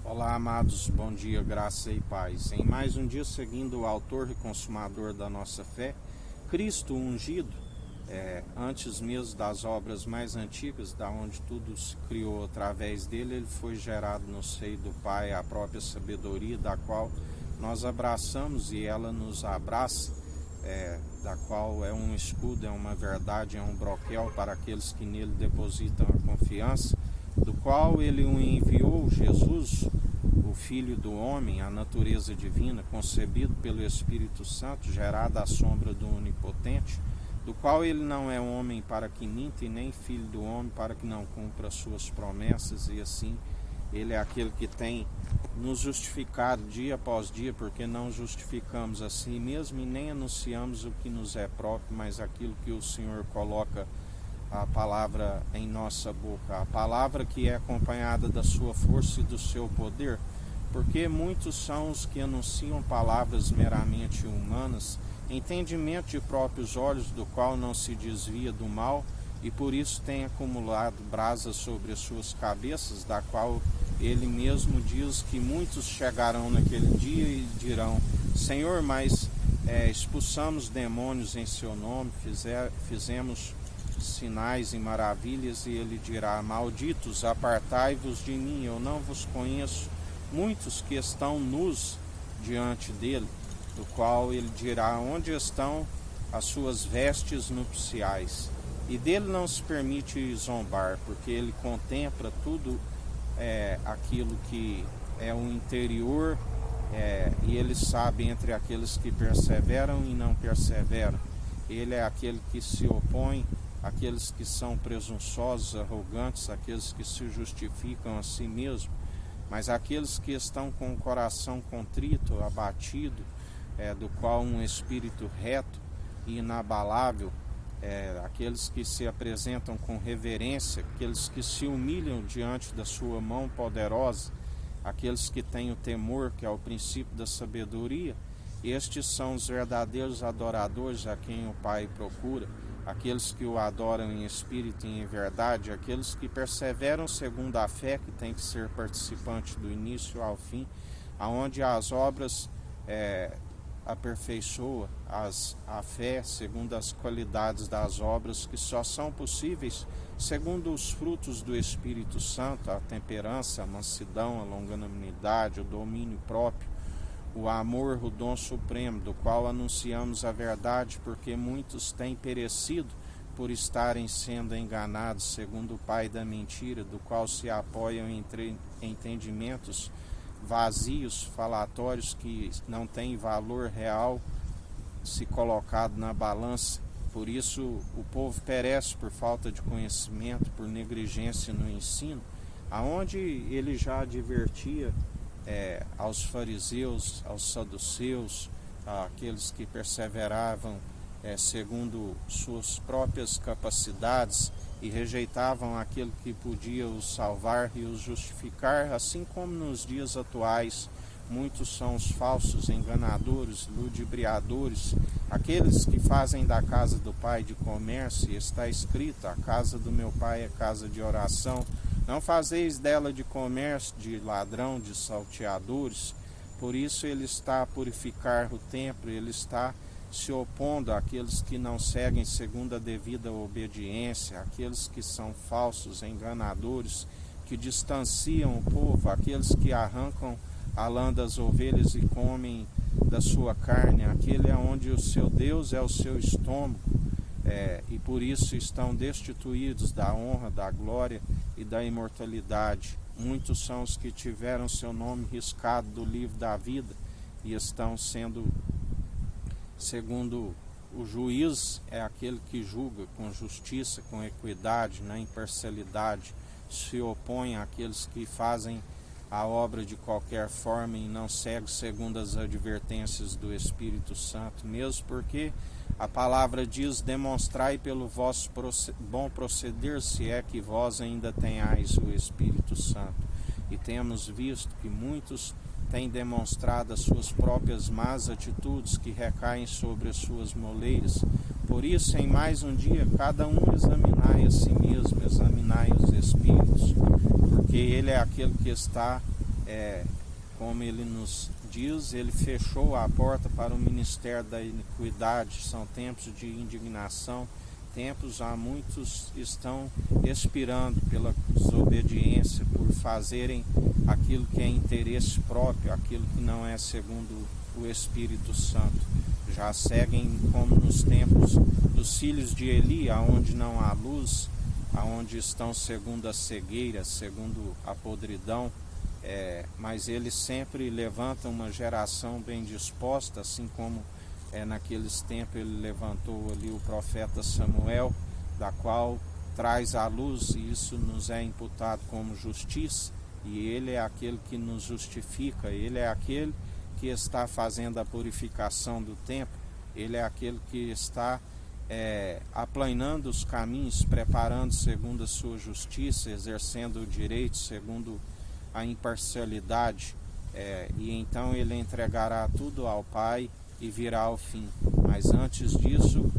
Olá, amados, bom dia, graça e paz. Em mais um dia, seguindo o autor e consumador da nossa fé, Cristo ungido, antes mesmo das obras mais antigas, da onde tudo se criou através dele, ele foi gerado no seio do Pai, a própria sabedoria, da qual nós abraçamos e ela nos abraça, da qual é um escudo, é uma verdade, é um broquel para aqueles que nele depositam a confiança, do qual ele o enviou, Jesus, o Filho do Homem, a natureza divina, concebido pelo Espírito Santo, gerado à sombra do Onipotente, do qual ele não é homem para que minta, e nem filho do homem para que não cumpra suas promessas, e assim ele é aquele que tem nos justificado dia após dia, porque não justificamos a si mesmo e nem anunciamos o que nos é próprio, mas aquilo que o Senhor coloca a palavra em nossa boca, a palavra que é acompanhada da sua força e do seu poder, porque muitos são os que anunciam palavras meramente humanas, entendimento de próprios olhos, do qual não se desvia do mal, e por isso tem acumulado brasas sobre as suas cabeças, da qual ele mesmo diz que muitos chegarão naquele dia e dirão: Senhor, mas expulsamos demônios em seu nome, fizemos sinais e maravilhas, e ele dirá: malditos, apartai-vos de mim, eu não vos conheço. Muitos que estão nus diante dele, do qual ele dirá: onde estão as suas vestes nupciais? E dele não se permite zombar, porque ele contempla tudo aquilo que é o interior, e ele sabe entre aqueles que perseveram e não perseveram. Ele é aquele que se opõe àqueles que são presunçosos, arrogantes, aqueles que se justificam a si mesmo, mas aqueles que estão com o coração contrito, abatido, do qual um espírito reto e inabalável, aqueles que se apresentam com reverência, aqueles que se humilham diante da sua mão poderosa, aqueles que têm o temor, que é o princípio da sabedoria, estes são os verdadeiros adoradores a quem o Pai procura, aqueles que o adoram em espírito e em verdade, aqueles que perseveram segundo a fé, que tem que ser participante do início ao fim, aonde as obras aperfeiçoa a fé segundo as qualidades das obras, que só são possíveis segundo os frutos do Espírito Santo, a temperança, a mansidão, a longanimidade, o domínio próprio, o amor, o dom supremo, do qual anunciamos a verdade, porque muitos têm perecido por estarem sendo enganados segundo o pai da mentira, do qual se apoiam entre entendimentos vazios, falatórios, que não têm valor real se colocado na balança. Por isso o povo perece por falta de conhecimento, por negligência no ensino, aonde ele já advertia aos fariseus, aos saduceus, aqueles que perseveravam segundo suas próprias capacidades e rejeitavam aquele que podia os salvar e os justificar, assim como nos dias atuais muitos são os falsos enganadores, ludibriadores, aqueles que fazem da casa do Pai de comércio, e está escrito: a casa do meu Pai é casa de oração, não fazeis dela de comércio, de ladrão, de salteadores. Por isso ele está a purificar o templo, ele está se opondo àqueles que não seguem segundo a devida obediência, aqueles que são falsos, enganadores, que distanciam o povo, aqueles que arrancam a lã das ovelhas e comem da sua carne, aquele é onde o seu Deus é o seu estômago, e por isso estão destituídos da honra, da glória e da imortalidade. Muitos são os que tiveram seu nome riscado do livro da vida e estão sendo, segundo o juiz, é aquele que julga com justiça, com equidade, na imparcialidade, se opõe àqueles que fazem a obra de qualquer forma e não segue segundo as advertências do Espírito Santo, mesmo porque a palavra diz: demonstrai pelo vosso bom proceder, se é que vós ainda tenhais o Espírito Santo. E temos visto que muitos têm demonstrado as suas próprias más atitudes, que recaem sobre as suas moleiras. Por isso, em mais um dia, cada um examinai a si mesmo, examinai os espíritos, porque ele é aquele que está como ele nos diz, ele fechou a porta para o ministério da iniquidade. São tempos de indignação, tempos a muitos estão expirando pela desobediência, por fazerem aquilo que é interesse próprio, aquilo que não é segundo o Espírito Santo. Já seguem como nos tempos dos filhos de Eli, aonde não há luz, aonde estão segundo a cegueira, segundo a podridão. Mas eles sempre levantam uma geração bem disposta, assim como naqueles tempos ele levantou ali o profeta Samuel, da qual traz a luz, e isso nos é imputado como justiça, e ele é aquele que nos justifica, ele é aquele que está fazendo a purificação do tempo, ele é aquele que está aplanando os caminhos, preparando segundo a sua justiça, exercendo o direito segundo a imparcialidade, e então ele entregará tudo ao Pai e virá ao fim. Mas antes disso,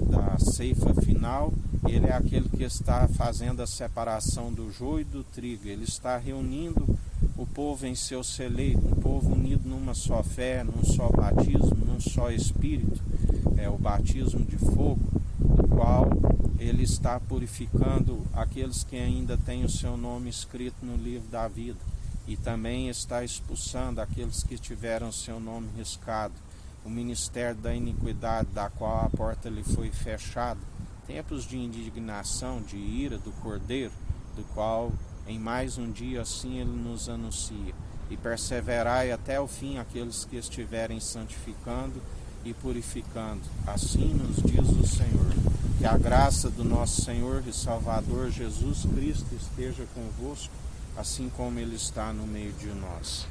da ceifa final, ele é aquele que está fazendo a separação do joio e do trigo. Ele está reunindo o povo em seu celeiro, um povo unido numa só fé, num só batismo, num só Espírito, o batismo de fogo, do qual ele está purificando aqueles que ainda têm o seu nome escrito no livro da vida, e também está expulsando aqueles que tiveram seu nome riscado. O ministério da iniquidade, da qual a porta lhe foi fechada, tempos de indignação, de ira do Cordeiro, do qual em mais um dia assim ele nos anuncia. E perseverai até o fim aqueles que estiverem santificando e purificando. Assim nos diz o Senhor. Que a graça do nosso Senhor e Salvador Jesus Cristo esteja convosco, assim como ele está no meio de nós.